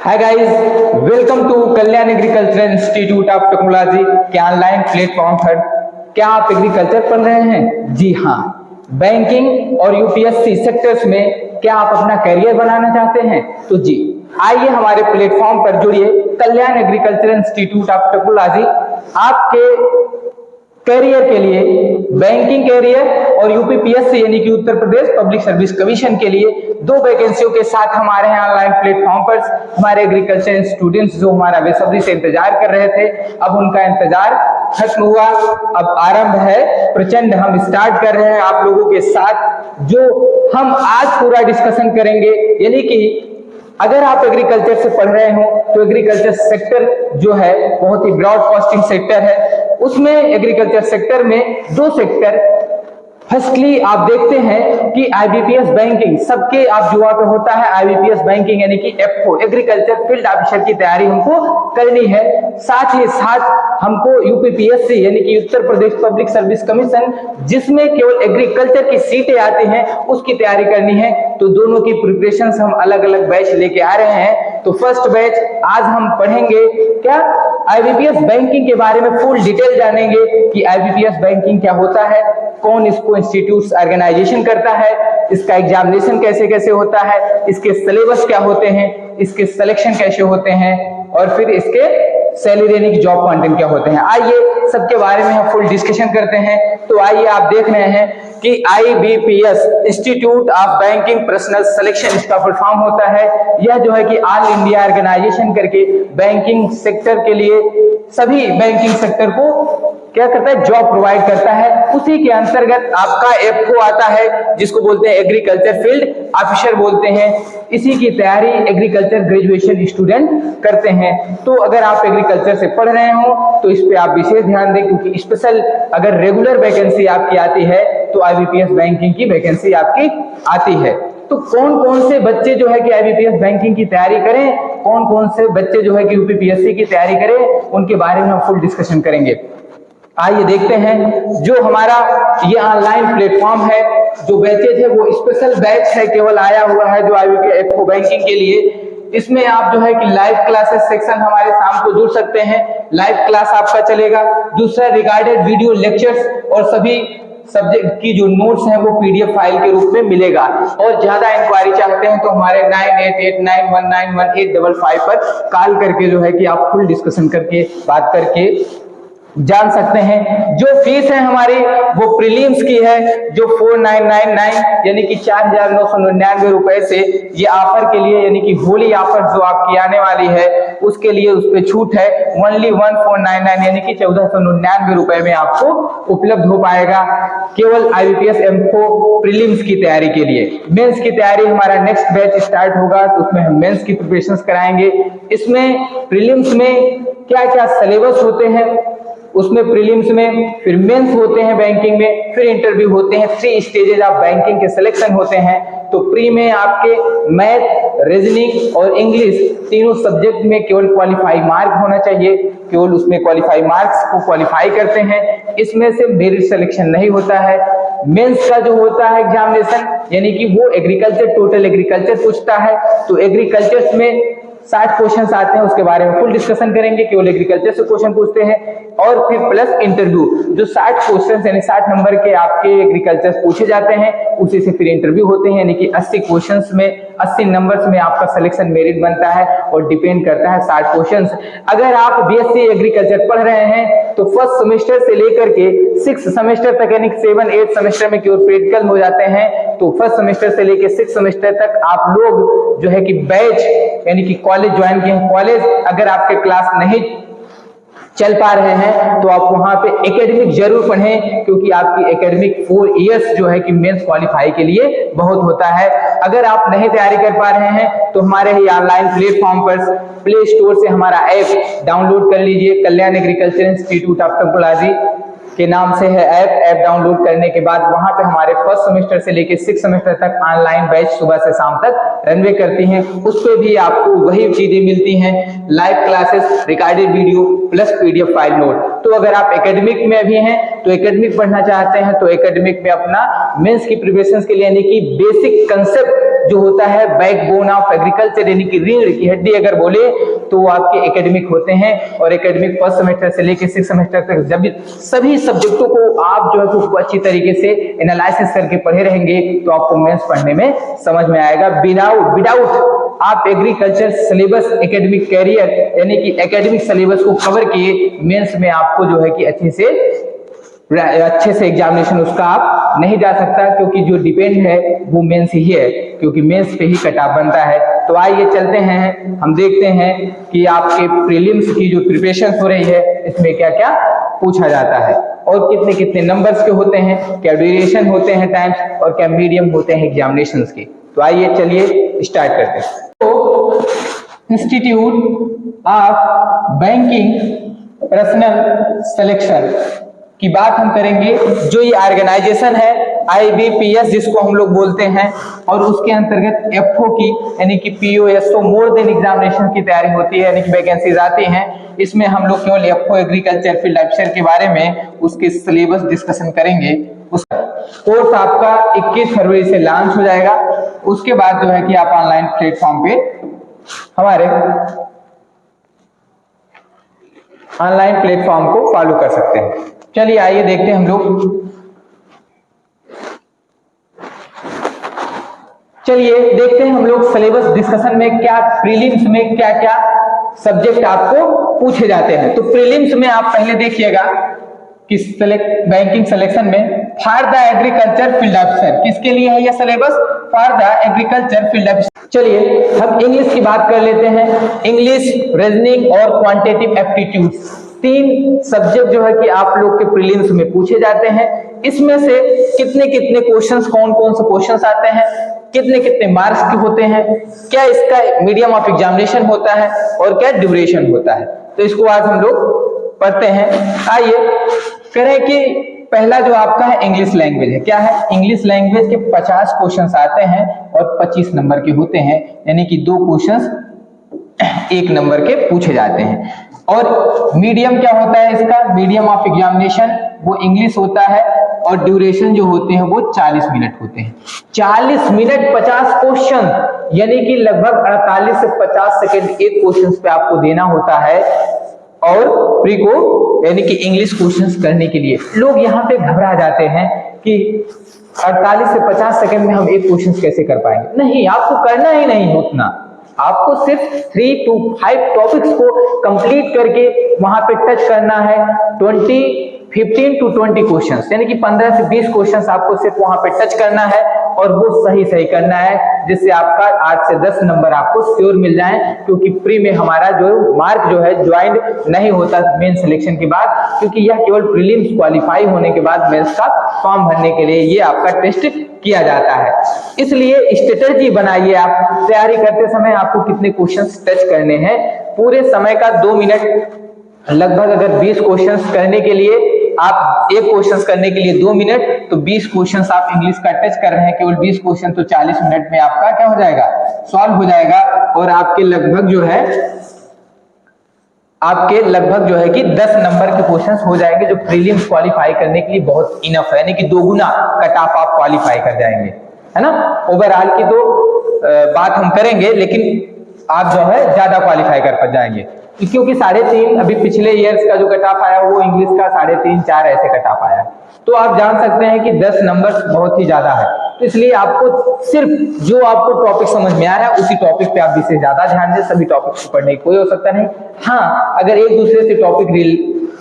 Hi guys, welcome to Kalyan agriculture institute of technology के online platform पर। क्या आप एग्रीकल्चर पढ़ रहे हैं? जी हाँ, बैंकिंग और यूपीएससी सेक्टर्स में क्या आप अपना करियर बनाना चाहते हैं? तो जी आइए हमारे प्लेटफॉर्म पर जुड़िए। कल्याण एग्रीकल्चर इंस्टीट्यूट ऑफ टेक्नोलॉजी आपके कैरियर के लिए, बैंकिंग कैरियर और यूपीपीएससी यानी कि Uttar Pradesh public service commission के लिए 2 वैकेंसियों के साथ हमारे यहाँ ऑनलाइन प्लेटफॉर्म पर हमारे एग्रीकल्चर स्टूडेंट्स जो हमारा बेसब्री से इंतजार कर रहे थे, अब उनका इंतजार खत्म हुआ, अब आरंभ है प्रचंड। हम स्टार्ट कर रहे हैं आप लोगों के साथ, जो हम आज पूरा डिस्कशन करेंगे। यानी कि अगर आप एग्रीकल्चर से पढ़ रहे हो तो एग्रीकल्चर सेक्टर जो है बहुत ही ब्रॉड कॉस्टिंग सेक्टर है। उसमें एग्रीकल्चर सेक्टर में 2 सेक्टर, फर्स्टली आप देखते हैं कि आईबीपीएस बैंकिंग सबके आप युवा पे होता है। आईबीपीएस बैंकिंग यानी कि एफओ एग्रीकल्चर फील्ड ऑफिसर की तैयारी हमको करनी है। साथ ही साथ हमको यूपीपीएससी यानी कि Uttar Pradesh public service commission, जिसमें केवल एग्रीकल्चर की सीटें आती हैं, उसकी तैयारी करनी है। तो दोनों की प्रिपरेशंस हम अलग अलग बैच लेके आ रहे हैं। तो फर्स्ट बैच आज हम पढ़ेंगे क्या आईबीपीएस बैंकिंग के बारे में फुल डिटेल जानेंगे कि आईबीपीएस बैंकिंग क्या होता है, कौन इसको इंस्टीट्यूट ऑर्गेनाइजेशन करता है, इसका एग्जामिनेशन कैसे कैसे होता है, इसके सिलेबस क्या होते हैं, इसके सिलेक्शन कैसे होते हैं और फिर इसके सैलरी यानी कि जॉब कंटेंट क्या होते हैं। आइए सबके बारे में हम फुल डिस्कशन करते हैं। तो आइए आप देख रहे हैं कि IBPS institute of banking personal selection इसका फुल फॉर्म होता है। यह जो है कि ऑल इंडिया ऑर्गेनाइजेशन करके बैंकिंग सेक्टर के लिए सभी बैंकिंग सेक्टर को क्या करता है, जॉब प्रोवाइड करता है। उसी के अंतर्गत आपका एफओ आता है, जिसको बोलते हैं एग्रीकल्चर फील्ड ऑफिसर बोलते हैं। इसी की तैयारी एग्रीकल्चर ग्रेजुएशन स्टूडेंट करते हैं। तो अगर आप एग्रीकल्चर से पढ़ रहे हो तो इस पे आप विशेष ध्यान दें, क्योंकि स्पेशल अगर रेगुलर वैकेंसी आपकी आती है तो आईबीपीएस बैंकिंग की वैकेंसी आपकी आती है। तो कौन कौन से बच्चे जो है कि आईबीपीएस बैंकिंग की तैयारी करें, कौन कौन से बच्चे जो है कि यूपीपीएससी की तैयारी करें, उनके बारे में हम फुल डिस्कशन करेंगे। आइए देखते हैं जो हमारा ये ऑनलाइन प्लेटफॉर्म है, जो बैचेज है वो स्पेशल बैच है, केवल आया हुआ है जो आईबीपीएस बैंकिंग के लिए। इसमें आप जो है कि लाइव क्लासेस सेक्शन हमारे शाम को जुड़ सकते हैं, लाइव क्लास आपका चलेगा। दूसरा रिकॉर्डेड वीडियो लेक्चर्स और सभी सब्जेक्ट की जो नोट्स हैं वो पीडीएफ फाइल के रूप में मिलेगा। और ज्यादा इंक्वायरी चाहते हैं तो हमारे 9889191855 पर कॉल करके जो है कि आप फुल डिस्कशन करके बात करके जान सकते हैं। जो फीस है हमारी वो प्रीलिम्स की है, जो 4999 यानी कि 4999 रुपए से ये ऑफर के लिए यानी कि होली ऑफर जो आपकी आने वाली है उसके लिए उस पे छूट है। ओनली 1499 यानी कि 1499 रुपए में आपको उपलब्ध हो पाएगा, केवल आईबीपीएस एमको प्रीलिम्स की तैयारी के लिए। मेंस की तैयारी हमारा नेक्स्ट बैच स्टार्ट होगा तो उसमें हम मेंस की प्रिपरेशंस कराएंगे। इसमें प्रीलिम्स में क्या क्या सिलेबस होते हैं, उसमें प्रीलिम्स में, फिर मेंस होते हैं बैंकिंग में, फिर इंटरव्यू होते हैं। 3 स्टेजेस ऑफ बैंकिंग के सिलेक्शन होते हैं। तो प्री में आपके मैथ, रीजनिंग और इंग्लिश तीनों सब्जेक्ट में केवल क्वालिफाई मार्क होना चाहिए, केवल उसमें क्वालिफाई मार्क्स को क्वालिफाई करते हैं। इसमें से मेरिट सिलेक्शन नहीं होता है। मेंस का जो होता है एग्जामिनेशन यानी कि वो एग्रीकल्चर, टोटल एग्रीकल्चर पूछता है। तो एग्रीकल्चर में 60 क्वेश्चंस आते हैं, उसके बारे में फुल डिस्कशन करेंगे, केवल एग्रीकल्चर से क्वेश्चन पूछते हैं। और फिर प्लस इंटरव्यू, जो 60 क्वेश्चंस यानी 60 नंबर के आपके एग्रीकल्चर पूछे जाते हैं, उसी से फिर इंटरव्यू होते हैं। यानी कि 80 क्वेश्चंस में 80 नंबर्स में आपका सिलेक्शन मेरिट बनता है और डिपेंड करता है 60 क्वेश्चंस। अगर आप बीएससी एग्रीकल्चर पढ़ रहे हैं तो फर्स्ट सेमेस्टर से लेकर के 6 सेमेस्टर तक यानी 7-8 सेमेस्टर में केवल प्रैक्टिकल हो जाते हैं। तो फर्स्ट सेमेस्टर से लेकर 6 सेमेस्टर तक आप लोग जो है कि बैच यानी कि कॉलेज ज्वाइन किए हैं। कॉलेज अगर आपके क्लास नहीं चल पा रहे हैं तो आप वहां पे एकेडमिक जरूर पढ़ें, क्योंकि आपकी एकेडमिक 4 इयर्स जो है कि मेंस क्वालिफाई के लिए बहुत होता है। अगर आप नहीं तैयारी कर पा रहे हैं तो हमारे ही ऑनलाइन प्लेटफॉर्म पर प्ले स्टोर से हमारा ऐप डाउनलोड कर लीजिए। कल्याण एग्रीकल्चर इंस्टीट्यूट ऑफ टेक्नोलॉजी के नाम से है ऐप डाउनलोड करने के बाद वहां पे हमारे फर्स्ट सेमेस्टर से लेके 6 सेमेस्टर तक ऑनलाइन बैच सुबह से शाम तक रनवे करती हैं। उस पे भी आपको वही चीजें मिलती हैं, live classes, recorded video plus PDF file note. तो अगर आप एकेडमिक में भी हैं तो एकेडमिक पढ़ना चाहते हैं तो एकेडमिक में अपना मेंस की प्रिपरेशन के लिए यानी कि बेसिक कंसेप्ट जो होता है बैकबोन ऑफ एग्रीकल्चर, यानी कि रीढ़ की हड्डी अगर बोले तो वो आपके एकेडमिक होते हैं। और एकेडमिक फर्स्ट सेमेस्टर से लेकर 6 सेमेस्टर तक जब सभी सब्जेक्टों को आप जो है खूब अच्छी तरीके से एनालिसिस करके पढ़े रहेंगे तो आपको मेंस पढ़ने में समझ में आएगा। विदाउट आप एग्रीकल्चर सिलेबस एकेडमिक कैरियर यानी कि एकेडमिक सिलेबस को कवर किए मेंस में आपको जो है कि अच्छे से एग्जामिनेशन उसका आप नहीं जा सकता, क्योंकि जो डिपेंड है वो मेंस ही है, क्योंकि मेंस पे ही कटऑफ बनता है। तो आइए चलते हैं, हम देखते हैं कि आपके प्रीलिम्स की जो प्रिपरेशन हो रही है इसमें क्या क्या पूछा जाता है और कितने कितने नंबर्स के होते हैं, क्या ड्यूरेशन होते हैं टाइम्स और क्या मीडियम होते हैं एग्जामिनेशंस के। तो आइए चलिए स्टार्ट करते हैं। तो institute of banking personal selection की बात हम करेंगे। जो ये ऑर्गेनाइजेशन है IBPS जिसको हम लोग बोलते हैं, और उसके अंतर्गत FO की यानी कि POSO मोर देन एग्जामिनेशन की तैयारी होती है, यानी कि वैकेंसीज आती हैं। इसमें हम लोग केवल FO एग्रीकल्चर फील्ड ऑफिसर के बारे में उसके सिलेबस डिस्कशन करेंगे। उसका कोर्स आपका 21 फरवरी से लॉन्च हो जाएगा। उसके बाद जो है कि आप ऑनलाइन प्लेटफॉर्म पे हमारे ऑनलाइन प्लेटफॉर्म को फॉलो कर सकते हैं। चलिए आइए देखते हैं हम लोग। चलिए देखते हैं हम लोग सिलेबस डिस्कशन में क्या प्रीलिम्स में क्या क्या सब्जेक्ट आपको पूछे जाते हैं। तो प्रीलिम्स में आप पहले देखिएगा कि बैंकिंग सिलेक्शन में for the agriculture field officer, किसके लिए है यह syllabus? For the agriculture field officer. चलिए हम इंग्लिश की बात कर लेते हैं। इंग्लिश, रीजनिंग और क्वांटिटेटिव एप्टीट्यूड्स, 3 सब्जेक्ट जो है कि आप लोग के प्रीलिम्स में पूछे जाते हैं। इसमें से कितने कितने क्वेश्चंस, कौन कौन से क्वेश्चंस आते हैं, कितने कितने मार्क्स के होते हैं, क्या इसका मीडियम ऑफ एग्जामिनेशन होता है और क्या ड्यूरेशन होता है, तो इसको आज हम लोग पढ़ते हैं। आइए करें कि पहला जो आपका है इंग्लिश लैंग्वेज है। क्या है? इंग्लिश लैंग्वेज के 50 क्वेश्चंस आते हैं और 25 नंबर के होते हैं, यानी कि 2 क्वेश्चंस 1 नंबर के पूछे जाते हैं। और मीडियम क्या होता है इसका? मीडियम ऑफ एग्जामिनेशन वो इंग्लिश होता है और ड्यूरेशन जो होते हैं वो 40 मिनट होते हैं। 40 मिनट 50 क्वेश्चन, यानी कि लगभग 48 से 50 सेकंड एक क्वेश्चन पे आपको देना होता है। और प्री को यानी कि इंग्लिश क्वेश्चंस करने के लिए लोग यहाँ पे घबरा जाते हैं कि 48 से 50 सेकंड में हम एक क्वेश्चन कैसे कर पाएंगे। नहीं, आपको करना ही नहीं उतना, आपको सिर्फ 3 to 5 टॉपिक्स को कंप्लीट करके वहां पे टच करना है। 15 to 20 क्वेश्चंस, यानी कि 15 से 20 क्वेश्चंस आपको सिर्फ वहां पे टच करना है और वो सही करना है, जिससे आपका 8 से 10 नंबर आपको श्योर मिल जाए। क्योंकि प्री में हमारा जो मार्क जो है ज्वाइंट नहीं होता मेन सिलेक्शन के बाद, क्योंकि यह केवल प्रीलिम्स क्वालिफाई होने के बाद मेंस का फॉर्म भरने के लिए ये आपका टेस्ट किया जाता है। इसलिए स्ट्रेटजी बनाइए आप तैयारी करते समय, आपको कितने क्वेश्चंस टच करने हैं। पूरे समय का 2 मिनट लगभग, अगर 20 क्वेश्चंस करने के लिए आप एक क्वेश्चंस करने के लिए 2 मिनट, तो 20 क्वेश्चंस आप इंग्लिश का टच कर रहे हैं, केवल 20 क्वेश्चन, तो 40 मिनट में आपका क्या हो जाएगा? सॉल्व हो जाएगा। और आपके लगभग जो है कि 10 नंबर के क्वेश्चंस हो जाएंगे, जो प्रीलिम्स क्वालिफाई करने के लिए बहुत इनफ है, यानी कि 2 गुना कट ऑफ आप क्वालिफाई कर जाएंगे, है ना। ओवरऑल की तो बात हम करेंगे, लेकिन आप जो है ज्यादा क्वालिफाई कर जाएंगे, क्योंकि 3.5 अभी पिछले ईयर्स का जो कट ऑफ आया वो इंग्लिश का 3.5-4 ऐसे कट ऑफ आया। तो आप जान सकते हैं कि 10 नंबर बहुत ही ज्यादा है। तो इसलिए आपको सिर्फ जो आपको टॉपिक समझ में आ रहा है उसी टॉपिक पे आप विशेष ज्यादा ध्यान दें। सभी टॉपिक्स को पढ़ने की कोई आवश्यकता नहीं। हाँ, अगर एक दूसरे से टॉपिक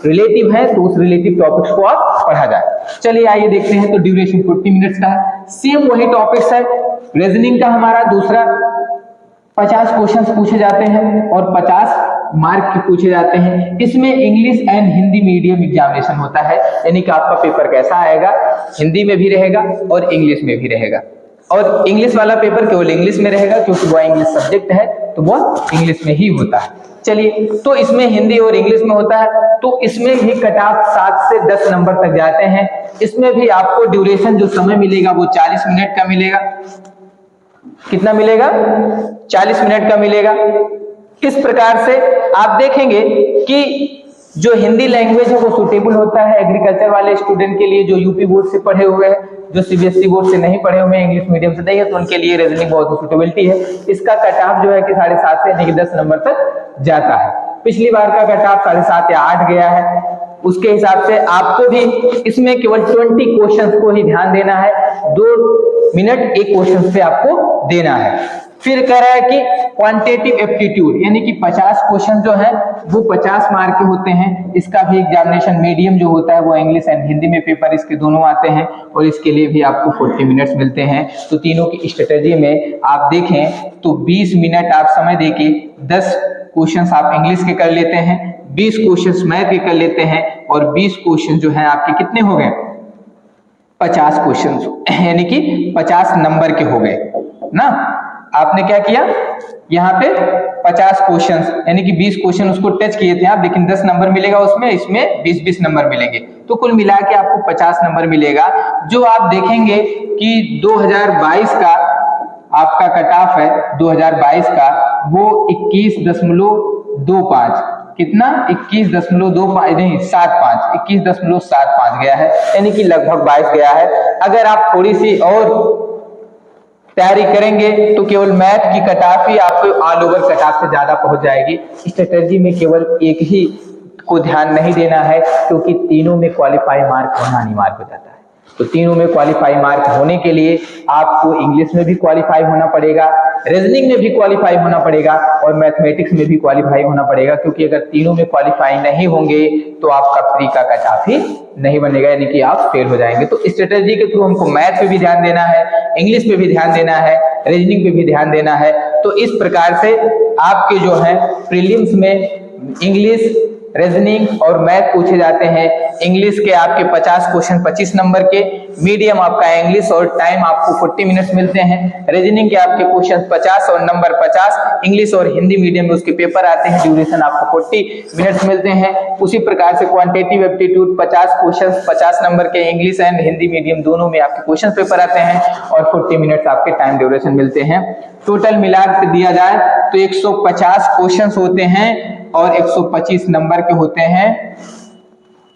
रिलेटिव है तो उस रिलेटिव टॉपिक्स को आप पढ़ा जाए। चलिए आइए देखते हैं। तो ड्यूरेशन 40 मिनट्स का है, सेम वही टॉपिक्स है। रीजनिंग का हमारा दूसरा 50 क्वेश्चंस पूछे जाते हैं और 50 मार्क के पूछे जाते हैं। इसमें English and Hindi medium examination होता है, यानी कि आपका पेपर कैसा आएगा, हिंदी में भी रहेगा और इंग्लिश में भी रहेगा। और इंग्लिश वाला पेपर केवल इंग्लिश में रहेगा, क्योंकि वो इंग्लिश सब्जेक्ट है तो वो इंग्लिश में ही होता है। चलिए, तो इसमें हिंदी और इंग्लिश में होता है, तो इसमें भी कट ऑफ 7 से 10 नंबर तक जाते हैं। इसमें भी आपको ड्यूरेशन जो समय मिलेगा वो 40 मिनट का मिलेगा। कितना मिलेगा? 40 मिनट का मिलेगा। इस प्रकार से आप देखेंगे कि जो हिंदी लैंग्वेज है वो सुटेबल होता है एग्रीकल्चर वाले स्टूडेंट के लिए जो यूपी बोर्ड से पढ़े हुए हैं, जो सीबीएसई बोर्ड से नहीं पढ़े हुए इंग्लिश मीडियम से नहीं है तो उनके लिए रीजनिंग बहुत सुटेबिलिटी है। इसका कट ऑफ जो है कि 7.5 से यानी कि 10 नंबर तक जाता है। पिछली बार का कट ऑफ 7.5 या 8 गया है, उसके हिसाब से आपको भी इसमें केवल 20 क्वेश्चंस को ही ध्यान देना है, 2 मिनट एक क्वेश्चन पे आपको देना है। फिर कह रहा है कि क्वांटिटेटिव एप्टीट्यूड यानी कि 50 क्वेश्चन जो है वो 50 मार्क के होते हैं। इसका भी एग्जामिनेशन मीडियम जो होता है वो इंग्लिश एंड हिंदी में पेपर इसके दोनों आते हैं और इसके लिए भी आपको 40 मिनट्स मिलते हैं। तो तीनों की स्ट्रेटेजी में आप देखें तो 20 मिनट आप समय देके 10 क्वेश्चंस आप इंग्लिश के कर लेते हैं, 20 क्वेश्चंस मैथ के कर लेते हैं और 20 क्वेश्चन जो है आपके कितने हो गए 50 क्वेश्चंस यानी कि 50 नंबर के हो गए ना। आपने क्या किया यहाँ पे 50 क्वेश्चंस यानी कि 20 क्वेश्चन उसको टच किए थे आप, लेकिन 10 नंबर मिलेगा उसमें, इसमें 20-20 नंबर मिलेंगे, तो कुल मिला के आपको 50 नंबर मिलेगा। जो आप देखेंगे कि 2022 का आपका कट ऑफ है 2022 का वो 21.25 कितना 21.25 नहीं 75 21.75 गया है यानी कि लगभग 22 गया है। अगर आप थोड़ी सी और तैयारी करेंगे तो केवल मैथ की कट ऑफ ही आपको ऑल ओवर कट ऑफ से ज्यादा पहुंच जाएगी। स्ट्रेटेजी में केवल एक ही को ध्यान नहीं देना है क्योंकि तीनों में क्वालिफाई मार्क होना अनिवार्य हो जाता है। तो तीनों में क्वालिफाई मार्क होने के लिए आपको इंग्लिश में भी क्वालिफाई होना पड़ेगा, रीजनिंग में भी क्वालिफाई होना पड़ेगा और मैथमेटिक्स में भी क्वालिफाई होना पड़ेगा, क्योंकि अगर तीनों में क्वालिफाई नहीं होंगे तो आपका प्री का कट ऑफ ही नहीं बनेगा यानी कि आप फेल हो जाएंगे। तो स्ट्रेटेजी के थ्रू हमको मैथ पे भी ध्यान देना है, इंग्लिश पे भी ध्यान देना है, रीजनिंग पे भी ध्यान देना है। तो इस प्रकार से आपके जो है प्रीलिम्स में इंग्लिश, रीजनिंग और मैथ पूछे जाते हैं। इंग्लिश के आपके 50 क्वेश्चन 25 नंबर के, मीडियम आपका इंग्लिश और टाइम आपको 40 मिनट्स मिलते हैं। रीजनिंग के आपके क्वेश्चन 50 और नंबर 50, इंग्लिश और हिंदी मीडियम में उसके पेपर आते हैं, ड्यूरेशन आपको 40 मिनट्स मिलते हैं। उसी प्रकार से क्वांटिटेटिव एप्टीट्यूड 50 क्वेश्चन 50 नंबर के, इंग्लिश एंड हिंदी मीडियम दोनों में आपके क्वेश्चन पेपर आते हैं और 40 मिनट्स आपके टाइम ड्यूरेशन मिलते हैं। टोटल मिला के दिया जाए तो 150 क्वेश्चन होते हैं और 125 नंबर के होते हैं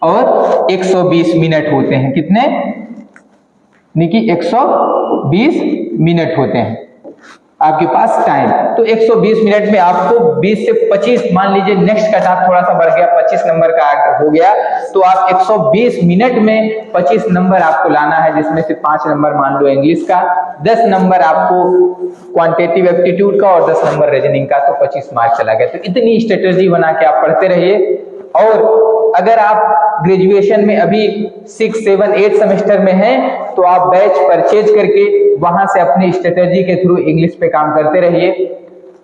और 120 मिनट होते हैं। कितने? निकी 120 मिनट होते हैं आपके पास टाइम। तो 120 मिनट में आपको 20 से 25 मान लीजिए नेक्स्ट कट ऑफ थोड़ा सा बढ़ गया 25 नंबर का हो गया तो आप 120 मिनट में 25 नंबर आपको लाना है, जिसमें से 5 नंबर मान लो इंग्लिश का, 10 नंबर आपको क्वांटिटेटिव एप्टीट्यूड का और 10 नंबर रीजनिंग का, तो 25 मार्क चला गया। तो इतनी स्ट्रेटेजी बना के आप पढ़ते रहिए। और अगर आप ग्रेजुएशन में अभी 6, 7, 8 सेमेस्टर में हैं तो आप बैच परचेज करके वहां से अपनी स्ट्रेटेजी के थ्रू इंग्लिश पे काम करते रहिए,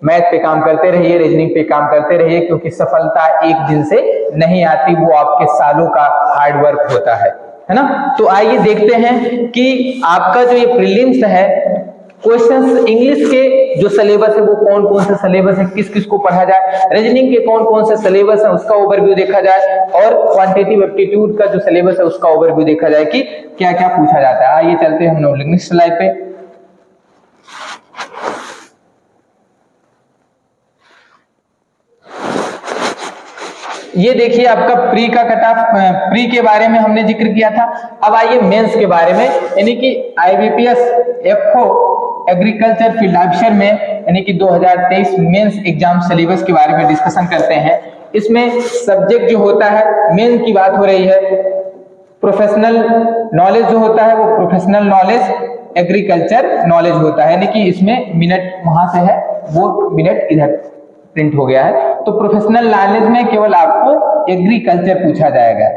मैथ पे काम करते रहिए, रीजनिंग पे काम करते रहिए, क्योंकि सफलता एक दिन से नहीं आती, वो आपके सालों का हार्ड वर्क होता है ना। तो आइए देखते हैं कि आपका जो ये प्रीलिम्स है, क्वेश्चंस इंग्लिश के जो सिलेबस है वो कौन कौन से सिलेबस है, किस किस को पढ़ा जाए, रीजनिंग के कौन कौन से सिलेबस है उसका ओवरव्यू देखा जाए और क्वांटिटेटिव एप्टीट्यूड का जो सिलेबस है उसका ओवरव्यू देखा जाए कि क्या क्या पूछा जाता है। आइए चलते हैं हम लोग नेक्स्ट स्लाइड पे। ये देखिए आपका प्री का कट ऑफ, प्री के बारे में हमने जिक्र किया था। अब आइए मेंस के बारे में, यानी कि IBPS FO agriculture field officer में यानी कि 2023 मेंस एग्जाम सिलेबस के बारे में डिस्कशन करते हैं। इसमें सब्जेक्ट जो होता है, मेन की बात हो रही है, प्रोफेशनल नॉलेज जो होता है वो प्रोफेशनल नॉलेज, एग्रीकल्चर नॉलेज होता है, यानी कि इसमें मिनट वहां से है वो मिनट इधर प्रिंट हो गया है। तो प्रोफेशनल नॉलेज में केवल आपको एग्रीकल्चर पूछा जाएगा।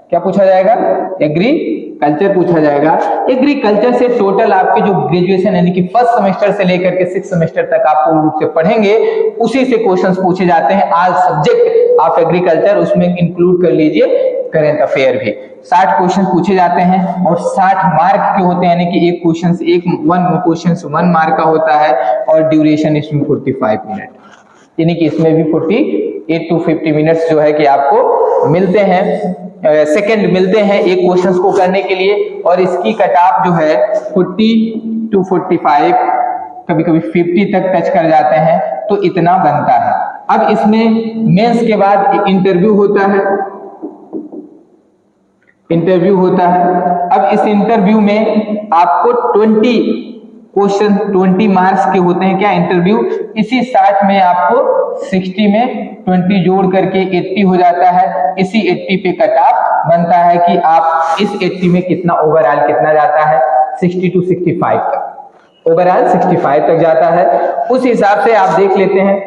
क्या पूछा जाएगा? एग्रीकल्चर पूछा जाएगा। एग्रीकल्चर से टोटल आपके जो ग्रेजुएशन यानी कि फर्स्ट सेमेस्टर से लेकर के 6 सेमेस्टर तक आप पूर्ण रूप से पढ़ेंगे, उसी से क्वेश्चंस पूछे जाते हैं। आज सब्जेक्ट ऑफ एग्रीकल्चर, उसमें इंक्लूड कर लीजिए करंट अफेयर भी। 60 क्वेश्चन पूछे जाते हैं और 60 मार्क के होते हैं, यानी कि एक क्वेश्चन 1 मार्क का होता है और ड्यूरेशन इसमें 45 मिनट, यानी कि इसमें भी 48 to 50 मिनट्स जो है कि आपको मिलते हैं, सेकंड मिलते हैं एक क्वेश्चंस को करने के लिए। और इसकी कट ऑफ जो है 40 to 45, कभी कभी 50 तक टच कर जाते हैं, तो इतना बनता है। अब इसमें मेंस के बाद इंटरव्यू होता है। इंटरव्यू होता है। अब इस इंटरव्यू में आपको 20 क्वेश्चन 20 मार्क्स के होते हैं क्या इंटरव्यू। इसी 60 में आपको 60 में 20 जोड़ करके 80 हो जाता है। इसी 80 पे कट ऑफ बनता है कि आप इस 80 में कितना ओवरऑल कितना जाता है, 60 to 65 तक, ओवरऑल 65 तक जाता है। उस हिसाब से आप देख लेते हैं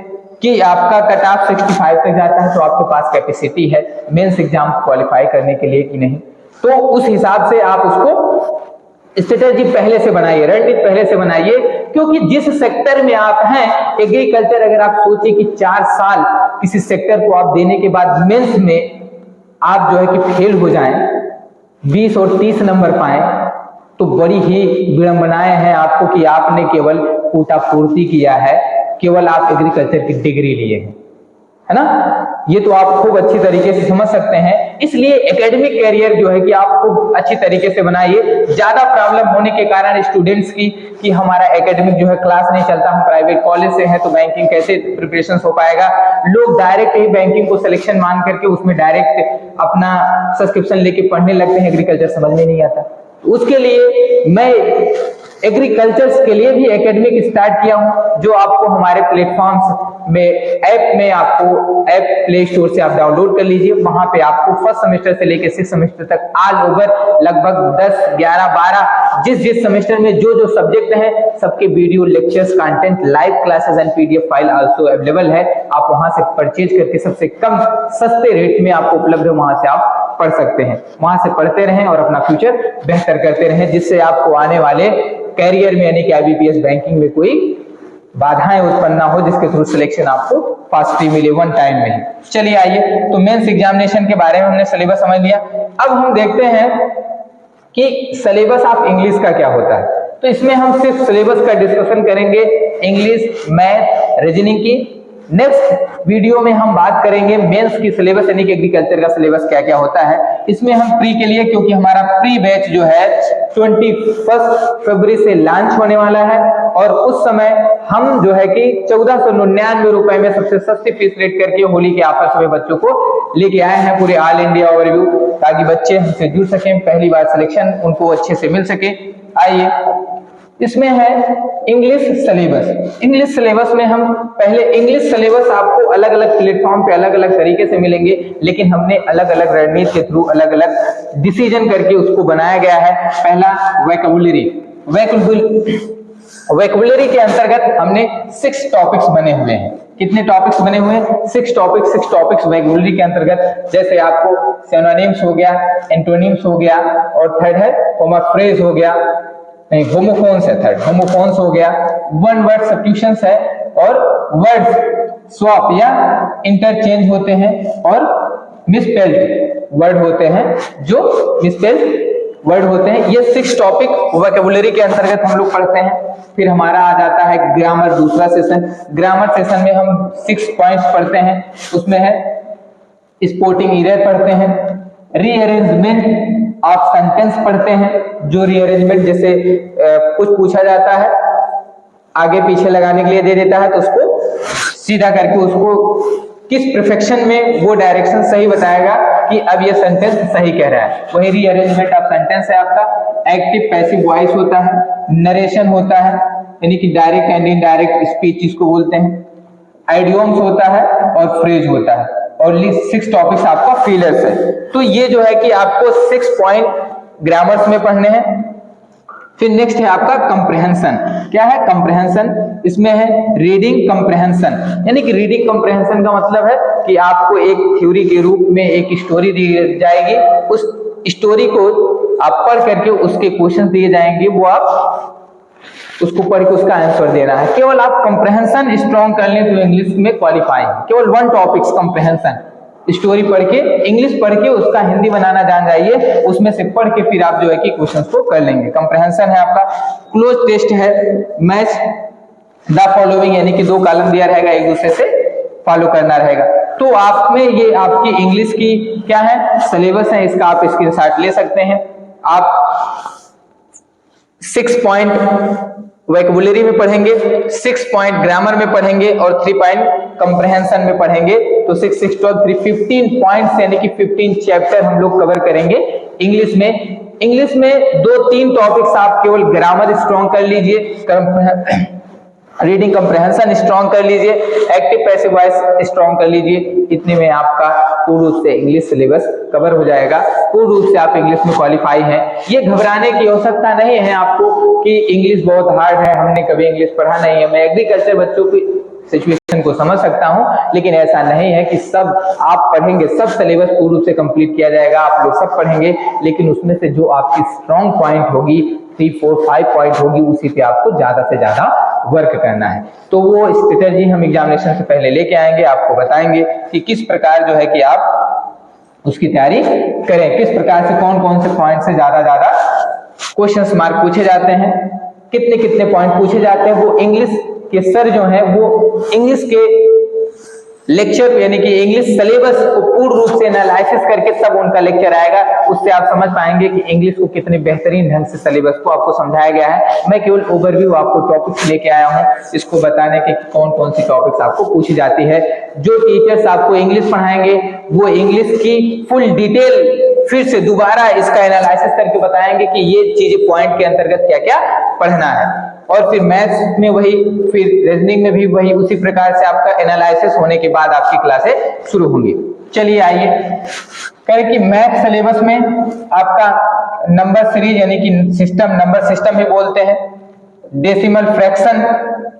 कि आपका कट ऑफ 65 तक जाता है तो आपके पास कैपेसिटी है मेंस एग्जाम क्वालिफाई करने के लिए कि नहीं। तो उस हिसाब से आप उसको स्ट्रेटेजी पहले से बनाइए, रणनीति पहले से बनाइए, क्योंकि जिस सेक्टर में आप हैं एग्रीकल्चर, अगर आप सोचिए कि 4 साल किसी सेक्टर को आप देने के बाद मेंस में आप जो है कि फेल हो जाएं, 20 और 30 नंबर पाएं, तो बड़ी ही विडंबनाएं हैं आपको कि आपने केवल कोटा पूर्ति किया है, केवल आप एग्रीकल्चर की डिग्री लिए हैं, है ना। ये तो आप खूब अच्छी तरीके से समझ सकते हैं। इसलिए एकेडमिक कैरियर जो है कि आप खूब अच्छी तरीके से बनाइए। ज्यादा प्रॉब्लम होने के कारण स्टूडेंट्स की कि हमारा एकेडमिक जो है क्लास नहीं चलता, हम प्राइवेट कॉलेज से हैं तो बैंकिंग कैसे प्रिपरेशन हो पाएगा, लोग डायरेक्ट ही बैंकिंग को सिलेक्शन मान करके उसमें डायरेक्ट अपना सब्सक्रिप्शन लेके पढ़ने लगते हैं, एग्रीकल्चर समझ में नहीं आता। उसके लिए मैं एग्रीकल्चर्स के लिए भी एकेडमिक स्टार्ट किया हूं, जो आपको हमारे प्लेटफॉर्म्स में ऐप में आपको ऐप प्ले स्टोर से आप डाउनलोड कर लीजिए। वहां पे आपको फर्स्ट सेमेस्टर से लेकर 6 सेमेस्टर तक ऑल ओवर लगभग 10, 11, 12 जिस सेमेस्टर में जो सब्जेक्ट है सबके video lectures, content, live classes and PDF file also available है। आप वहां से परचेज करके सबसे कम सस्ते रेट में आपको उपलब्ध है, वहां से आप पढ़ सकते हैं। वहां से पढ़ते रहें और अपना फ्यूचर बेहतर करते रहें, जिससे आपको आने वाले कैरियर में यानी कि आईबीपीएस बैंकिंग में कोई बाधाएं उत्पन्न ना हो, जिसके थ्रू सिलेक्शन आपको फास्टली मिले वन टाइम में ही। चलिए आइए, तो मेंस एग्जामिनेशन के बारे में हमने सिलेबस समझ लिया। अब हम देखते हैं कि सिलेबस ऑफ इंग्लिश का क्या होता है। तो इसमें हम सिर्फ सिलेबस का डिस्कशन करेंगे, इंग्लिश, मैथ, रीजनिंग की। नेक्स्ट वीडियो में हम बात करेंगे मेंस की सिलेबस यानी कि एग्रीकल्चर का सिलेबस क्या क्या होता है। इसमें हम प्री के लिए, क्योंकि हमारा प्री बैच जो है 21 फरवरी से लॉन्च होने वाला है, और उस समय हम जो है कि 1499 रुपए में सबसे सस्ती फीस रेट करके होली के ऑफर में बच्चों को लेके आए हैं, पूरे ऑल इंडिया ओवरव्यू, ताकि बच्चे हमसे जुड़ सकें, पहली बार सिलेक्शन उनको अच्छे से मिल सके। आइए, इसमें है इंग्लिश सिलेबस। इंग्लिश सिलेबस में हम पहले इंग्लिश सिलेबस आपको अलग अलग प्लेटफॉर्म पे अलग अलग तरीके से मिलेंगे, लेकिन हमने अलग अलग रणनीति के थ्रू अलग अलग डिसीजन करके उसको बनाया गया है। पहला वोकैबुलरी। वोकैबुलरी के अंतर्गत हमने 6 टॉपिक्स बने हुए हैं। कितने टॉपिक्स बने हुए हैं? 6 टॉपिक्स वोकैबुलरी के अंतर्गत। जैसे आपको सिनोनिम्स हो गया, एंटोनिम्स हो गया, और थर्ड है होमोफ्रेज हो गया, नहीं होमोफोन्स है, थर्ड होमोफोन्स हो गया, वन वर्ड सब्स्टिट्यूशंस है, और वर्ड स्वैप या इंटरचेंज होते हैं, और मिसस्पेल्ड वर्ड होते हैं, जो मिसस्पेल्ड वर्ड होते हैं। ये 6 टॉपिक वोकैबुलरी के अंतर्गत हम लोग पढ़ते हैं। फिर हमारा आ जाता है ग्रामर, दूसरा सेशन। ग्रामर सेशन में हम 6 पॉइंट्स पढ़ते हैं। उसमें है स्पोर्टिंग एरर पढ़ते हैं, रीअरेंजमेंट आप सेंटेंस पढ़ते हैं, जो रीअरेंजमेंट जैसे कुछ पूछा जाता है, आगे पीछे लगाने के लिए दे देता है, तो उसको सीधा करके उसको किस परफेक्शन में वो डायरेक्शन सही बताएगा कि अब ये सेंटेंस सही कह रहा है, वही रीअरेंजमेंट ऑफ सेंटेंस है आपका। एक्टिव पैसिव वॉइस होता है, नरेशन होता है यानी कि डायरेक्ट एंड इनडायरेक्ट स्पीच जिसको बोलते हैं, आइडियोम्स होता है, और फ्रेज होता है। और 6 टॉपिक्स आपका फीलर्स है। तो ये जो है कि आपको 6 पॉइंट ग्रामर्स में पढ़ने हैं। फिर नेक्स्ट है आपका कंप्रहेंशन। क्या है कंप्रहेंशन? इसमें है रीडिंग कंप्रहेंशन, यानी कि रीडिंग कंप्रहेंशन का मतलब है कि आपको एक थ्योरी के रूप में एक स्टोरी दी जाएगी, उस स्टोरी को आप पढ़ करके उसके क्वेश्चन दिए जाएंगे, वो आप उसको पढ़ के उसका आंसर देना है। केवल आप कंप्रहेंशन स्ट्रॉन्ग कर लें तो इंग्लिश में क्वालिफाई है। केवल 1 टॉपिक्स कंप्रहेंशन, स्टोरी पढ़ के, इंग्लिश पढ़ के उसका हिंदी बनाना जान जाइए, उसमें से पढ़ के फिर आप जो है कि क्वेश्चंस को कर लेंगे। कंप्रहेंशन है आपका। क्लोज टेस्ट है मैच द फॉलोइंग, यानी कि 2 कॉलम दिया रहेगा, एक दूसरे से फॉलो करना रहेगा। तो आप में ये आपकी इंग्लिश की क्या है सिलेबस है, इसका आप स्क्रीनशॉट ले सकते हैं। आप 6 पॉइंट वोकैबुलरी में पढ़ेंगे, 6 पॉइंट ग्रामर में पढ़ेंगे, और 3 पॉइंट कंप्रहेंशन में पढ़ेंगे। तो 6, 6, 12, 3, 15 पॉइंट्स यानी कि 15 चैप्टर हम लोग कवर करेंगे इंग्लिश में 2-3 टॉपिक्स आप केवल ग्रामर स्ट्रॉन्ग कर लीजिए, रीडिंग कंप्रहेंशन स्ट्रॉन्ग कर लीजिए, एक्टिव पैसिव वॉइस स्ट्रॉन्ग कर लीजिए, इतने में आपका पूर्ण रूप से इंग्लिश सिलेबस कवर हो जाएगा। पूर्ण रूप से आप इंग्लिश में क्वालिफाई हैं। ये घबराने की आवश्यकता नहीं है आपको कि इंग्लिश बहुत हार्ड है, हमने कभी इंग्लिश पढ़ा नहीं है। मैं एग्रीकल्चर बच्चों की सिचुएशन को समझ सकता हूं, लेकिन ऐसा नहीं है कि सब आप पढ़ेंगे, सब सिलेबस पूर्ण रूप से कंप्लीट किया जाएगा, आप लोग सब पढ़ेंगे, लेकिन उसमें से जो आपकी स्ट्रॉन्ग पॉइंट होगी, 3, 4, 5 पॉइंट होगी, उसी पे आपको ज्यादा से ज्यादा वर्क करना है। तो वो स्ट्रेटेजी हम एग्जामिनेशन से पहले लेके आएंगे, आपको बताएंगे कि किस प्रकार जो है कि आप उसकी तैयारी करें, किस प्रकार से कौन कौन से पॉइंट से ज्यादा क्वेश्चन मार्क पूछे जाते हैं, कितने कितने पॉइंट पूछे जाते हैं। वो इंग्लिश के सर जो है वो इंग्लिश के लेक्चर यानी कि इंग्लिश सिलेबस को पूर्ण रूप से एनालिसिस करके तब उनका लेक्चर आएगा। उससे आप समझ पाएंगे कि इंग्लिश को कितने बेहतरीन ढंग से सिलेबस को आपको समझाया गया है। मैं केवल ओवरव्यू आपको टॉपिक्स लेके आया हूं, इसको बताने के कौन कौन सी टॉपिक्स आपको पूछी जाती है। जो टीचर्स आपको इंग्लिश पढ़ाएंगे वो इंग्लिश की फुल डिटेल फिर से दोबारा इसका एनालिसिस करके बताएंगे कि ये चीजें पॉइंट के अंतर्गत क्या क्या पढ़ना है। और फिर मैथ्स में वही, फिर रीजनिंग में भी वही, उसी प्रकार से आपका एनालिसिस होने के बाद आपकी क्लासें शुरू होंगी। चलिए आइए करें कि मैथ सिलेबस में आपका नंबर सीरीज यानी कि सिस्टम, नंबर सिस्टम भी बोलते हैं, डेसिमल फ्रैक्शन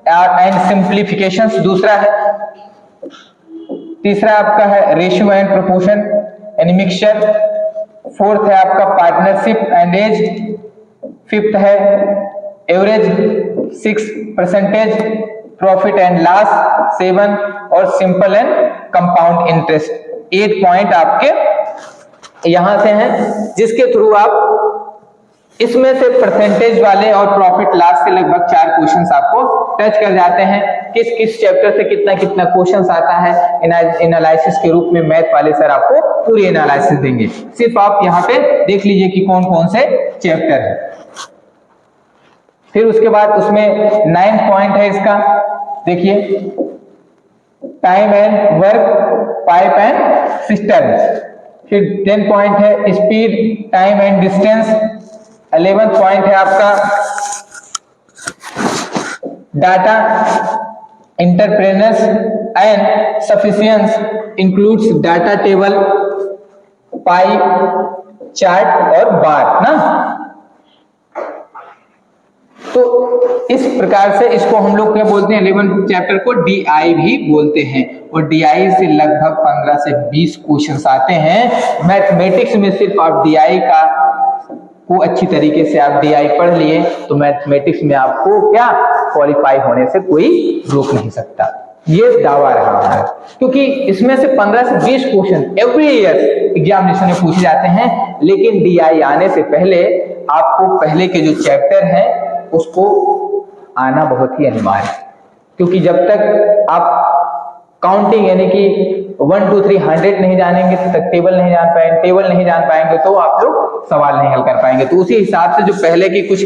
एंड सिंप्लीफिकेशंस दूसरा है, तीसरा आपका है रेशियो एंड प्रोपोर्शन यानी मिक्सचर, फोर्थ है आपका पार्टनरशिप एंड एज, फिफ्थ है average, 6 percentage, profit and loss 7 और simple and compound interest 8 point आपके यहां से हैं, जिसके थ्रू आप इसमें से परसेंटेज वाले और प्रॉफिट लॉस के लगभग 4 क्वेश्चंस आपको टच कर जाते हैं। किस किस चैप्टर से कितना कितना क्वेश्चंस आता है एनालिसिस के रूप में मैथ वाले सर आपको पूरी एनालिसिस देंगे। सिर्फ आप यहाँ पे देख लीजिए कि कौन कौन से चैप्टर है। फिर उसके बाद उसमें 9 पॉइंट है इसका, देखिए time and work, pipe and system. फिर 10 पॉइंट है speed, time and distance. 11 point है आपका data interpretation and sufficiency, includes data table, pie, chart और बार ना। तो इस प्रकार से इसको हम लोग क्या बोलते हैं, 11 चैप्टर को DI भी बोलते हैं, और DI से लगभग 15 से 20 क्वेश्चंस आते हैं। मैथमेटिक्स में सिर्फ आप DI का को अच्छी तरीके से आप DI पढ़ लिए तो मैथमेटिक्स में आपको क्या क्वालिफाई होने से कोई रोक नहीं सकता, ये दावा रहा है। क्योंकि इसमें से 15 से 20 क्वेश्चन एवरी ईयर एग्जामिनेशन में पूछे जाते हैं, लेकिन DI आने से पहले आपको पहले के जो चैप्टर हैं उसको आना बहुत ही अनिवार्य है। क्योंकि जब तक आप काउंटिंग यानी कि 1 2 3 100 नहीं जानेंगे तब तक टेबल नहीं जान पाएंगे तो आप लोग सवाल नहीं हल कर पाएंगे। तो उसी हिसाब से जो पहले की कुछ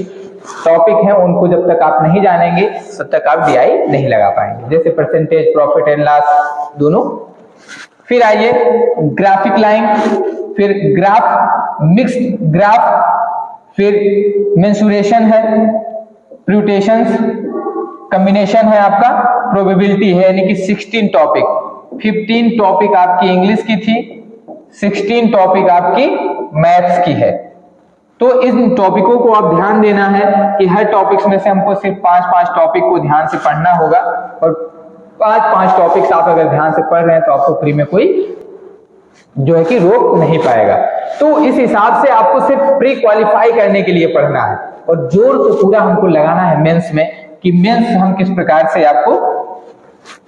टॉपिक हैं उनको जब तक आप नहीं जानेंगे तब तक आप DI नहीं लगा पाएंगे, जैसे परसेंटेज, प्रॉफिट एंड लॉस दोनों। फिर आइए ग्राफिक लाइन, फिर ग्राफ, मिक्स्ड ग्राफ, फिर मेंसुरेशन है, प्यूटेशंस, कॉम्बिनेशन है आपका, प्रोबेबिलिटी है, यानी कि 16 टॉपिक। 15 टॉपिक आपकी इंग्लिश की थी, 16 टॉपिक आपकी मैथ्स की है। तो इन टॉपिकों को आप ध्यान देना है कि हर टॉपिक्स में से हमको सिर्फ 5-5 टॉपिक को ध्यान से पढ़ना होगा, और 5-5 टॉपिक्स आप अगर ध्यान से पढ़ रहे हैं तो आपको प्री में कोई जो है कि रोक नहीं पाएगा। तो इस हिसाब से आपको सिर्फ प्री क्वालिफाई करने के लिए पढ़ना है, और जोर तो पूरा हमको लगाना है मेंस में कि मेंस हम किस प्रकार से आपको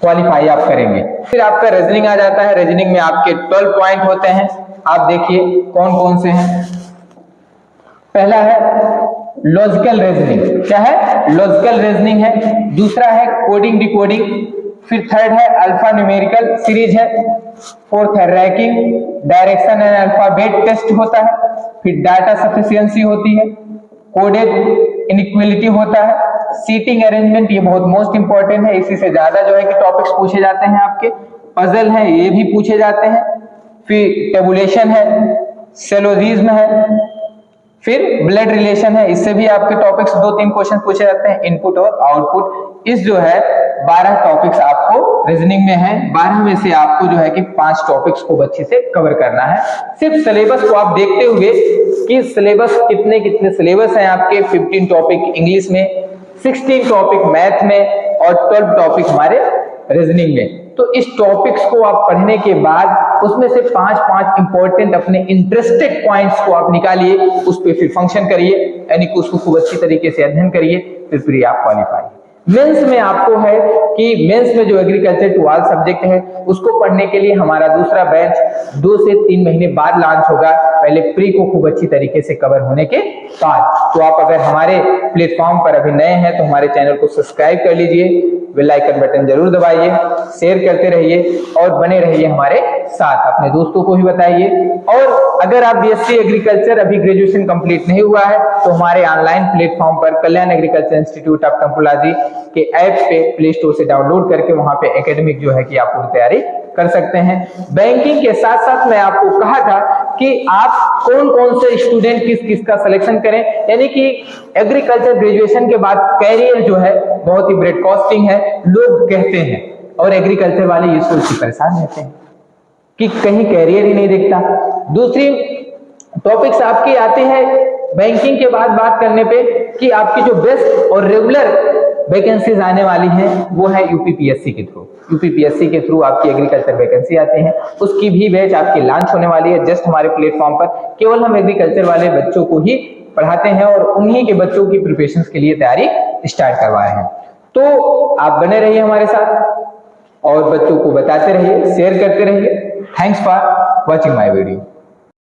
क्वालिफाई आप करेंगे। फिर आपका रीजनिंग आ जाता है। रीजनिंग में आपके 12 पॉइंट होते हैं, आप देखिए कौन कौन से हैं। पहला है लॉजिकल रीजनिंग, क्या है, लॉजिकल रीजनिंग है। दूसरा है कोडिंग डिकोडिंग। फिर थर्ड है अल्फा न्यूमेरिकल सीरीज है। फोर्थ है ranking, direction and alphabet test होता है। फिर डाटा सफिशिएंसी होती है, कोडेड इनइक्वालिटी होता है, सीटिंग अरेंजमेंट, ये बहुत मोस्ट इंपॉर्टेंट है, इसी से ज्यादा जो है कि टॉपिक्स पूछे जाते हैं आपके। पजल है, ये भी पूछे जाते हैं। फिर टेबुलेशन है, सेलोजिज्म है, फिर ब्लड रिलेशन है, इससे भी आपके टॉपिक्स 2-3 क्वेश्चन पूछे जाते हैं, इनपुट और आउटपुट। इस जो है 12 टॉपिक्स आपको रीजनिंग में है, 12 में से आपको जो है कि 5 टॉपिक्स को अच्छे से कवर करना है। सिर्फ सिलेबस को आप देखते हुए कि सिलेबस कितने सिलेबस हैं आपके, 15 टॉपिक इंग्लिश में, 16 टॉपिक मैथ में और 12 टॉपिक हमारे रीजनिंग में। तो इस टॉपिक्स को आप पढ़ने के बाद उसमें से 5 इंपॉर्टेंट अपने इंटरेस्टेड पॉइंट्स को आप निकालिए, उस पर फिर फंक्शन करिए, यानी कि उसको खूब अच्छी तरीके से अध्ययन करिए, फिर आप क्वालिफाई। मेंस में आपको है कि मेंस में जो एग्रीकल्चर टू ऑल सब्जेक्ट है उसको पढ़ने के लिए हमारा दूसरा बैच 2 से 3 महीने बाद लॉन्च होगा, पहले प्री को खूब अच्छी तरीके से कवर होने के बाद। तो आप अगर हमारे प्लेटफॉर्म पर अभी नए हैं तो हमारे चैनल को सब्सक्राइब कर लीजिए, बेल आइकन बटन जरूर दबाइए, शेयर करते रहिए और बने रहिए हमारे साथ, अपने दोस्तों को भी बताइए। और अगर आप बीएससी एग्रीकल्चर अभी ग्रेजुएशन कंप्लीट नहीं हुआ है तो हमारे ऑनलाइन प्लेटफॉर्म पर कल्याण एग्रीकल्चर इंस्टीट्यूट ऑफ टंकुलाजी के ऐप पे प्ले स्टोर से डाउनलोड करके वहां पे एकेडमिक जो है कि आप पूरी तैयारी कर सकते हैं। बैंकिंग के साथ साथ मैं आपको कहा था कि आप कौन से स्टूडेंट किस का सिलेक्शन करें, यानी कि एग्रीकल्चर ग्रेजुएशन के बाद कैरियर जो है बहुत ही ब्रॉडकास्टिंग है, लोग कहते हैं, और एग्रीकल्चर वाले ये सोच के परेशान रहते हैं कि कहीं कैरियर ही नहीं दिखता। दूसरी टॉपिक्स आपकी आती है बैंकिंग के बाद बात करने पे कि आपकी जो बेस्ट और रेगुलर वैकेंसीज आने वाली हैं वो है यूपीपीएससी के थ्रू। यूपीपीएससी के थ्रू आपकी एग्रीकल्चर वैकेंसी आती है, उसकी भी बैच आपकी लॉन्च होने वाली है जस्ट हमारे प्लेटफॉर्म पर। केवल हम एग्रीकल्चर वाले बच्चों को ही पढ़ाते हैं और उन्हीं के बच्चों की प्रिपरेशन के लिए तैयारी स्टार्ट करवाए हैं। तो आप बने रहिए हमारे साथ और बच्चों को बताते रहिए, शेयर करते रहिए। Thanks for watching my video.